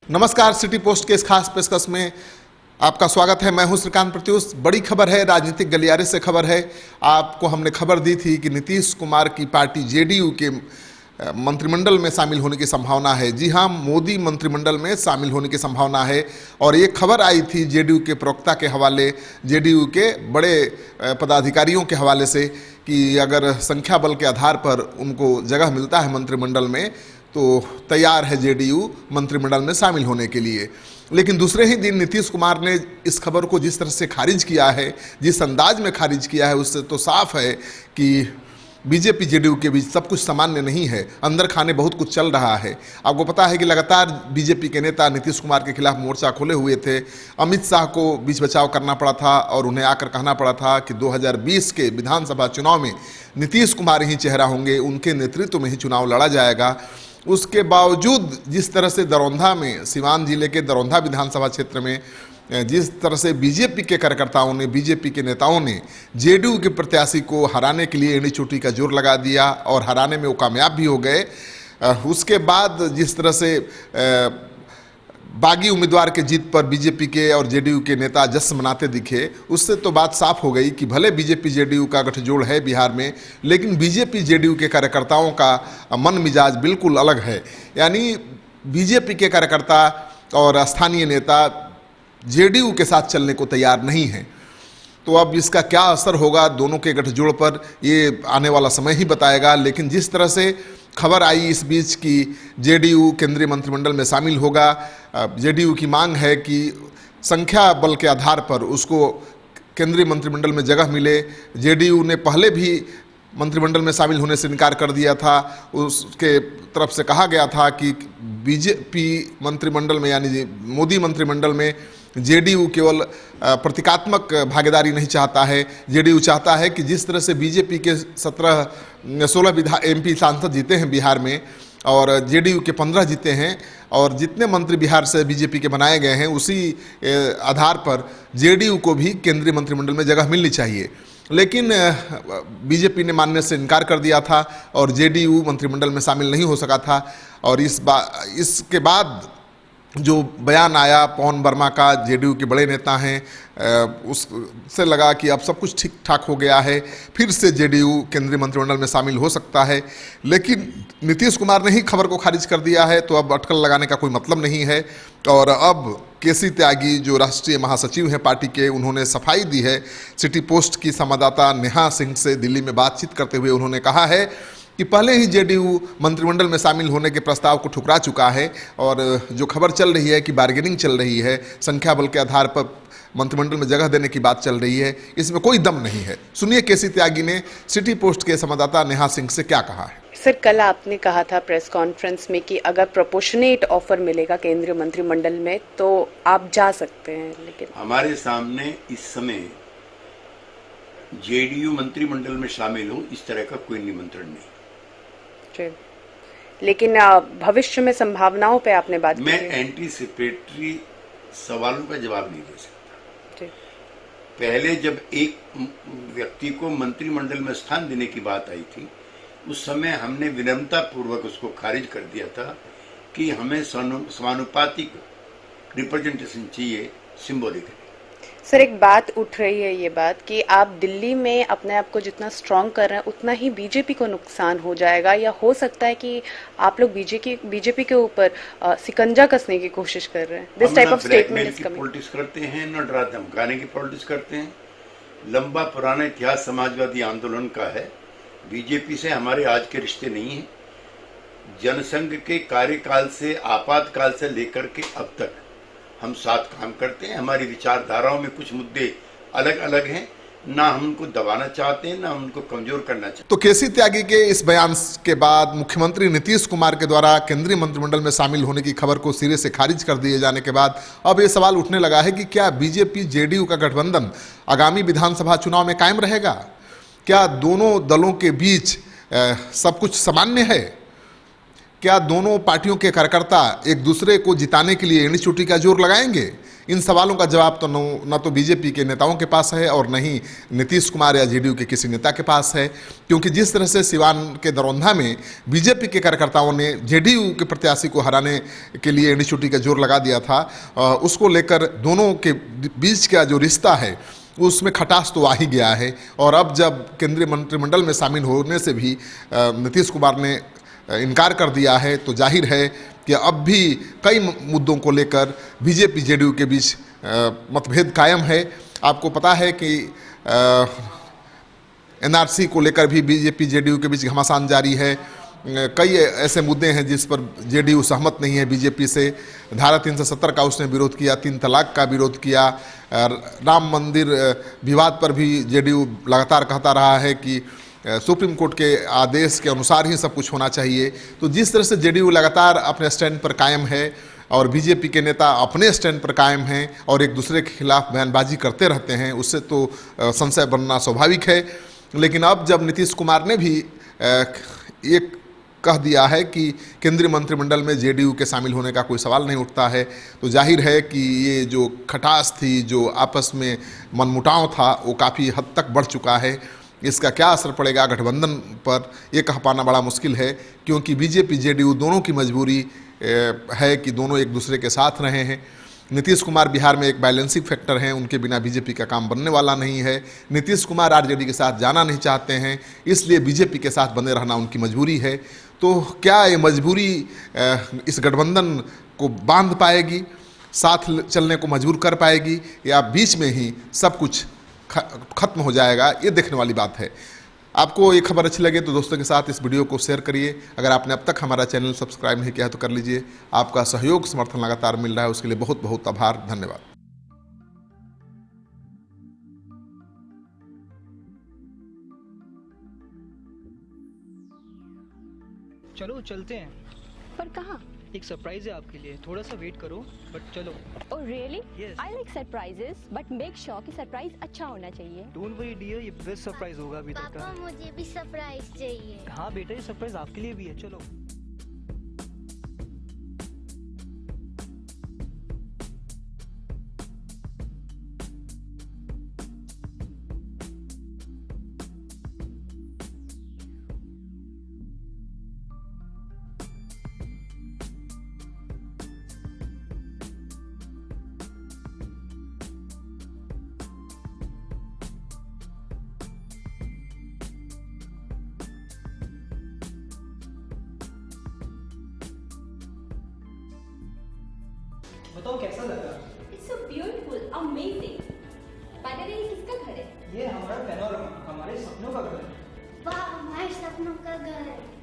नमस्कार, city post के इस खास पेशकश में आपका स्वागत है। मैं हूं श्रीकांत प्रत्युष। बड़ी खबर है, राजनीतिक गलियारे से खबर है। आपको हमने खबर दी थी कि नीतीश कुमार की पार्टी जेडीयू के मंत्रिमंडल में शामिल होने की संभावना है। जी हां, मोदी मंत्रिमंडल में शामिल होने की संभावना है। और ये खबर आई थी जेडीयू के प्रवक्ता के हवाले, जेडीयू के बड़े पदाधिकारियों के हवाले से कि अगर संख्या बल के आधार पर उनको जगह मिलता है मंत्रिमंडल में तो तैयार है जेडीयू मंत्रिमंडल में शामिल होने के लिए। लेकिन दूसरे ही दिन नीतीश कुमार ने इस खबर को जिस तरह से खारिज किया है, जिस अंदाज में खारिज किया है, उससे तो साफ है कि बीजेपी जेडीयू के बीच सब कुछ सामान्य नहीं है। अंदर खाने बहुत कुछ चल रहा है। आपको पता है कि लगातार बीजेपी के नेता नीतीश कुमार के खिलाफ मोर्चा खोले हुए थे। अमित शाह को बीच बचाव करना पड़ा था और उन्हें आकर कहना पड़ा था कि 2020 के विधानसभा चुनाव में नीतीश कुमार ही चेहरा होंगे, उनके नेतृत्व में ही चुनाव लड़ा जाएगा। उसके बावजूद जिस तरह से दरौंधा में, सीवान जिले के दरौंधा विधानसभा क्षेत्र में जिस तरह से बीजेपी के कार्यकर्ताओं ने, बीजेपी के नेताओं ने जेडीयू के प्रत्याशी को हराने के लिए एड़ी चोटी का जोर लगा दिया और हराने में वो कामयाब भी हो गए। उसके बाद जिस तरह से बागी उम्मीदवार के जीत पर बीजेपी के और जेडीयू के नेता जश्न मनाते दिखे, उससे तो बात साफ हो गई कि भले बीजेपी जेडीयू का गठजोड़ है बिहार में, लेकिन बीजेपी जेडीयू के कार्यकर्ताओं का मन मिजाज बिल्कुल अलग है। यानी बीजेपी के कार्यकर्ता और स्थानीय नेता जेडीयू के साथ चलने को तैयार नहीं हैं। तो अब इसका क्या असर होगा दोनों के गठजोड़ पर, ये आने वाला समय ही बताएगा। लेकिन जिस तरह से खबर आई इस बीच की जेडीयू केंद्रीय मंत्रिमंडल में शामिल होगा, जेडीयू की मांग है कि संख्या बल के आधार पर उसको केंद्रीय मंत्रिमंडल में जगह मिले। जेडीयू ने पहले भी मंत्रिमंडल में शामिल होने से इनकार कर दिया था। उसके तरफ से कहा गया था कि बीजेपी मंत्रिमंडल में, यानी मोदी मंत्रिमंडल में जेडीयू केवल प्रतीकात्मक भागीदारी नहीं चाहता है। जेडीयू चाहता है कि जिस तरह से बीजेपी के 16 एमपी सांसद जीते हैं बिहार में और जेडीयू के 15 जीते हैं, और जितने मंत्री बिहार से बीजेपी के बनाए गए हैं उसी आधार पर जेडीयू को भी केंद्रीय मंत्रिमंडल में जगह मिलनी चाहिए। लेकिन बीजेपी ने मानने से इनकार कर दिया था और जेडीयू मंत्रिमंडल में शामिल नहीं हो सका था। और इसके बाद जो बयान आया पवन वर्मा का, जेडीयू के बड़े नेता हैं, उससे लगा कि अब सब कुछ ठीक ठाक हो गया है, फिर से जेडीयू केंद्रीय मंत्रिमंडल में शामिल हो सकता है। लेकिन नीतीश कुमार ने ही खबर को खारिज कर दिया है, तो अब अटकल लगाने का कोई मतलब नहीं है। और अब केसी त्यागी जो राष्ट्रीय महासचिव हैं पार्टी के, उन्होंने सफाई दी है। सिटी पोस्ट की संवाददाता नेहा सिंह से दिल्ली में बातचीत करते हुए उन्होंने कहा है कि पहले ही जेडीयू मंत्रिमंडल में शामिल होने के प्रस्ताव को ठुकरा चुका है। और जो खबर चल रही है कि बार्गेनिंग चल रही है, संख्या बल के आधार पर मंत्रिमंडल में जगह देने की बात चल रही है, इसमें कोई दम नहीं है। सुनिए केसी त्यागी ने सिटी पोस्ट के संवाददाता नेहा सिंह से क्या कहा है। सर, कल आपने कहा था प्रेस कॉन्फ्रेंस में कि अगर प्रोपोर्शनेट ऑफर मिलेगा केंद्रीय मंत्रिमंडल में तो आप जा सकते हैं, लेकिन हमारे सामने इस समय जेडीयू मंत्रिमंडल में शामिल हो इस तरह का कोई निमंत्रण नहीं। लेकिन भविष्य में संभावनाओं पे आपने बात की। मैं एंटीसिपेटरी सवालों का जवाब नहीं दे सकता। पहले जब एक व्यक्ति को मंत्रिमंडल में स्थान देने की बात आई थी, उस समय हमने विनम्रता पूर्वक उसको खारिज कर दिया था कि हमें समानुपातिक रिप्रेजेंटेशन चाहिए, सिंबॉलिक। सर, एक बात उठ रही है, ये बात कि आप दिल्ली में अपने आप को जितना स्ट्रांग कर रहे हैं उतना ही बीजेपी को नुकसान हो जाएगा, या हो सकता है कि आप लोग बीजेपी के ऊपर सिकंजा कसने की कोशिश कर रहे हैं। This type of statement is coming. Politics करते हैं, न डरा धमकाने की पॉलिटिक्स करते हैं। लंबा पुराना इतिहास समाजवादी आंदोलन का है। बीजेपी से हमारे आज के रिश्ते नहीं है। जनसंघ के कार्यकाल से, आपातकाल से लेकर के अब तक हम साथ काम करते हैं। हमारी विचारधाराओं में कुछ मुद्दे अलग अलग हैं, ना हम उनको दबाना चाहते हैं, ना हम उनको कमजोर करना चाहते हैं। तो केसी त्यागी के इस बयान के बाद मुख्यमंत्री नीतीश कुमार के द्वारा केंद्रीय मंत्रिमंडल में शामिल होने की खबर को सिरे से खारिज कर दिए जाने के बाद अब ये सवाल उठने लगा है कि क्या बीजेपी जेडीयू का गठबंधन आगामी विधानसभा चुनाव में कायम रहेगा? क्या दोनों दलों के बीच सब कुछ सामान्य है? क्या दोनों पार्टियों के कार्यकर्ता एक दूसरे को जिताने के लिए एड़ी चोटी का जोर लगाएंगे? इन सवालों का जवाब तो न तो बीजेपी के नेताओं के पास है और न ही नीतीश कुमार या जेडीयू के किसी नेता के पास है, क्योंकि जिस तरह से सिवान के दरौंधा में बीजेपी के कार्यकर्ताओं ने जेडीयू के प्रत्याशी को हराने के लिए एड़ी चोटी का जोर लगा दिया था, उसको लेकर दोनों के बीच का जो रिश्ता है उसमें खटास तो आ ही गया है। और अब जब केंद्रीय मंत्रिमंडल में शामिल होने से भी नीतीश कुमार ने इनकार कर दिया है, तो जाहिर है कि अब भी कई मुद्दों को लेकर बीजेपी जेडीयू के बीच मतभेद कायम है। आपको पता है कि एनआरसी को लेकर भी बीजेपी जेडीयू के बीच घमासान जारी है। कई ऐसे मुद्दे हैं जिस पर जेडीयू सहमत नहीं है बीजेपी से। धारा 370 का उसने विरोध किया, 3 तलाक का विरोध किया, राम मंदिर विवाद पर भी जेडीयू लगातार कहता रहा है कि सुप्रीम कोर्ट के आदेश के अनुसार ही सब कुछ होना चाहिए। तो जिस तरह से जेडीयू लगातार अपने स्टैंड पर कायम है और बीजेपी के नेता अपने स्टैंड पर कायम हैं और एक दूसरे के खिलाफ बयानबाजी करते रहते हैं, उससे तो संशय बनना स्वाभाविक है। लेकिन अब जब नीतीश कुमार ने भी एक कह दिया है कि केंद्रीय मंत्रिमंडल में जेडीयू के शामिल होने का कोई सवाल नहीं उठता है, तो जाहिर है कि ये जो खटास थी, जो आपस में मनमुटाव था, वो काफ़ी हद तक बढ़ चुका है। इसका क्या असर पड़ेगा गठबंधन पर, ये कह पाना बड़ा मुश्किल है, क्योंकि बीजेपी जेडीयू दोनों की मजबूरी है कि दोनों एक दूसरे के साथ रहे हैं। नीतीश कुमार बिहार में एक बैलेंसिंग फैक्टर हैं, उनके बिना बीजेपी का काम बनने वाला नहीं है। नीतीश कुमार आरजेडी के साथ जाना नहीं चाहते हैं, इसलिए बीजेपी के साथ बने रहना उनकी मजबूरी है। तो क्या ये मजबूरी इस गठबंधन को बांध पाएगी, साथ चलने को मजबूर कर पाएगी, या बीच में ही सब कुछ खत्म हो जाएगा? ये देखने वाली बात है। आपको ये खबर अच्छी लगे तो दोस्तों के साथ इस वीडियो को शेयर करिए। अगर आपने अब तक हमारा चैनल सब्सक्राइब नहीं किया तो कर लीजिए। आपका सहयोग समर्थन लगातार मिल रहा है, उसके लिए बहुत बहुत आभार, धन्यवाद। चलो चलते हैं। पर कहाँ? एक सरप्राइज है आपके लिए, थोड़ा सा वेट करो, बट चलो। Oh really? Yes. I like surprises, but make sure कि सरप्राइज अच्छा होना चाहिए। डोंट वरी डियर, ये बेस्ट सरप्राइज होगा अभी तक पापा का। मुझे भी सरप्राइज चाहिए। हाँ बेटा, ये सरप्राइज आपके लिए भी है, चलो। बताओ कैसा लगा? It's so beautiful, amazing. By the way, ये किसका घर है? ये हमारा पैनोरमा, हमारे सपनों का घर है। वाह, हमारे सपनों का घर।